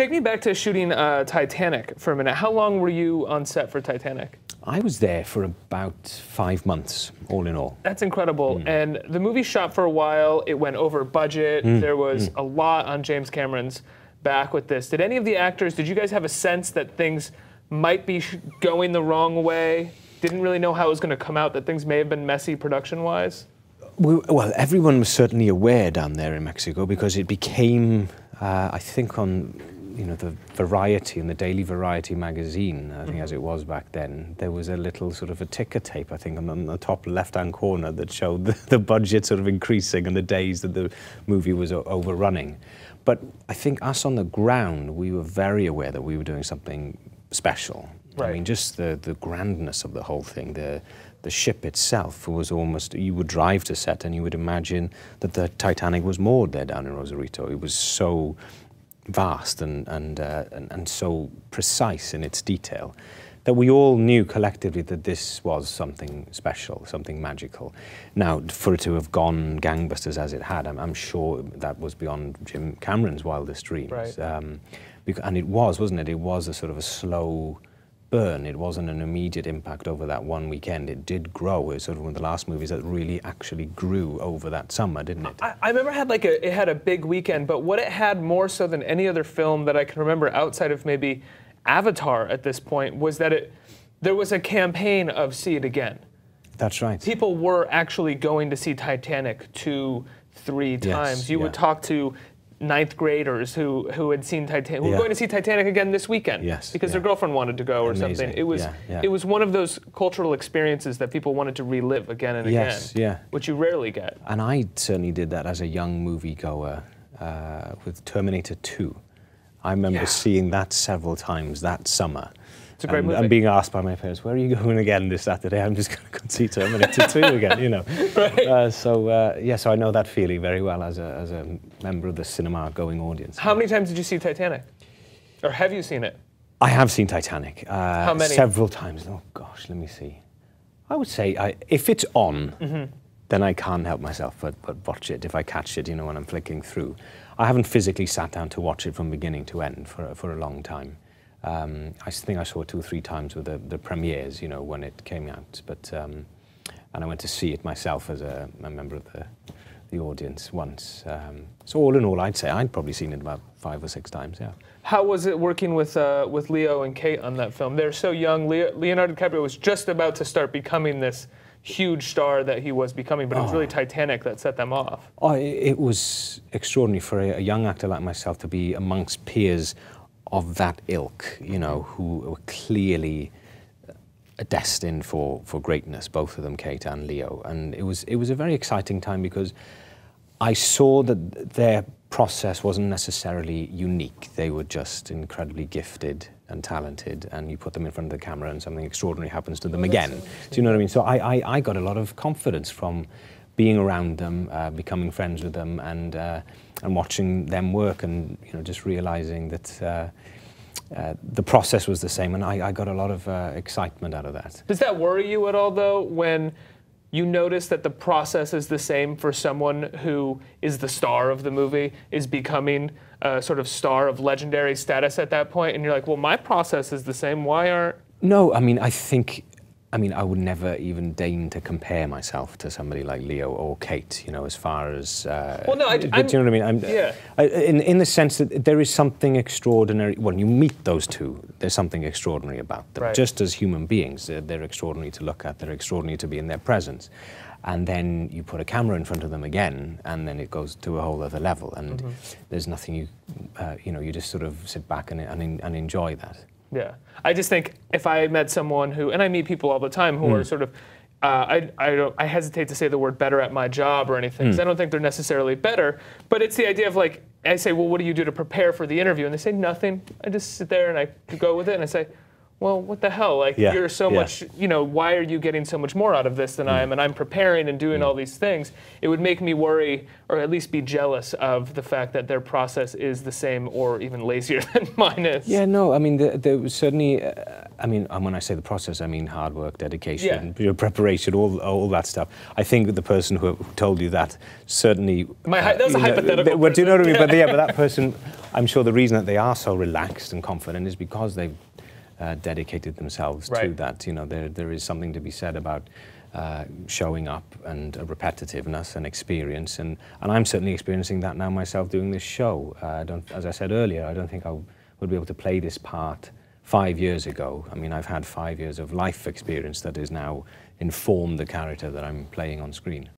Take me back to shooting Titanic for a minute. How long were you on set for Titanic? I was there for about 5 months, all in all. That's incredible. And the movie shot for a while. It went over budget. There was a lot on James Cameron's back with this. Did any of the actors, did you guys have a sense that things might be going the wrong way? Didn't really know how it was going to come out, that things may have been messy production-wise? Well, everyone was certainly aware down there in Mexico because it became, I think on the Variety and the Daily Variety magazine, I think as it was back then, there was a little sort of a ticker tape, I think, on the top left-hand corner that showed the budget sort of increasing and the days that the movie was overrunning. But I think us on the ground, we were very aware that we were doing something special. Right. I mean, just the grandness of the whole thing, the ship itself was almost, you would drive to set and you would imagine that the Titanic was moored there down in Rosarito. It was so vast and so precise in its detail that we all knew collectively that this was something special, something magical. Now, for it to have gone gangbusters as it had, I'm sure that was beyond Jim Cameron's wildest dreams. Right. And it was, wasn't it? It was a sort of a slow burn. It wasn't an immediate impact over that one weekend. It did grow. It was sort of one of the last movies that really actually grew over that summer, didn't it? I remember it had a big weekend, but what it had more so than any other film that I can remember outside of maybe Avatar at this point was that there was a campaign of see it again. That's right. People were actually going to see Titanic 2, 3 times. You would talk to 9th graders who had seen Titanic, who were going to see Titanic again this weekend because their girlfriend wanted to go or something. It was one of those cultural experiences that people wanted to relive again and again, which you rarely get. And I certainly did that as a young moviegoer with Terminator 2. I remember seeing that several times that summer. It's a great movie. And being asked by my parents, where are you going again this Saturday? I'm just going to go see Terminator 2 again, you know. Right. So I know that feeling very well as a member of the cinema-going audience. How many times did you see Titanic? Or have you seen it? I have seen Titanic. How many? Several times. Oh, gosh, let me see. I would say, if it's on, then I can't help myself but watch it if I catch it, you know, when I'm flicking through. I haven't physically sat down to watch it from beginning to end for a long time. I think I saw it 2 or 3 times with the premieres, you know, when it came out. But and I went to see it myself as a member of the audience once. So all in all, I'd say I'd probably seen it about 5 or 6 times. Yeah. How was it working with Leo and Kate on that film? They're so young. Leonardo DiCaprio was just about to start becoming this huge star that he was becoming, but it was really Titanic that set them off. Oh, it was extraordinary for a young actor like myself to be amongst peers of that ilk, you know, who were clearly destined for greatness, both of them, Kate and Leo. And it was a very exciting time because I saw that their process wasn't necessarily unique. They were just incredibly gifted and talented, and you put them in front of the camera and something extraordinary happens to them again. Do you know what I mean? So I got a lot of confidence from being around them, becoming friends with them, and watching them work, and you know, just realizing that the process was the same, and I got a lot of excitement out of that. Does that worry you at all, though, when you notice that the process is the same for someone who is the star of the movie, is becoming a sort of star of legendary status at that point, and you're like, well, my process is the same, why aren't... No, I mean, I would never even deign to compare myself to somebody like Leo or Kate, you know, as far as... well, no, do you know what I mean? In the sense that there is something extraordinary... When you meet those two, there's something extraordinary about them. Right. Just as human beings, they're extraordinary to look at, they're extraordinary to be in their presence. And then you put a camera in front of them again, and then it goes to a whole other level. And there's nothing you know, you just sort of sit back and enjoy that. Yeah, I just think if I met someone who, and I meet people all the time who are sort of, I hesitate to say the word better at my job or anything, because I don't think they're necessarily better, but it's the idea of like, I say, well, what do you do to prepare for the interview? And they say, nothing. I just sit there and I go with it, and I say, well, what the hell? Like, you're so much, you know, why are you getting so much more out of this than I am? And I'm preparing and doing all these things. It would make me worry, or at least be jealous of the fact that their process is the same or even lazier than mine is. Yeah, no, I mean, there was certainly, I mean, when I say the process, I mean hard work, dedication, preparation, all that stuff. I think the person who told you that certainly... that was a hypothetical. Do you know what I mean? But that person I'm sure the reason that they are so relaxed and confident is because they've dedicated themselves to that. You know, there is something to be said about showing up and a repetitiveness and experience, and I'm certainly experiencing that now myself doing this show. As I said earlier, I don't think I would be able to play this part 5 years ago. I mean, I've had 5 years of life experience that has now informed the character that I'm playing on screen.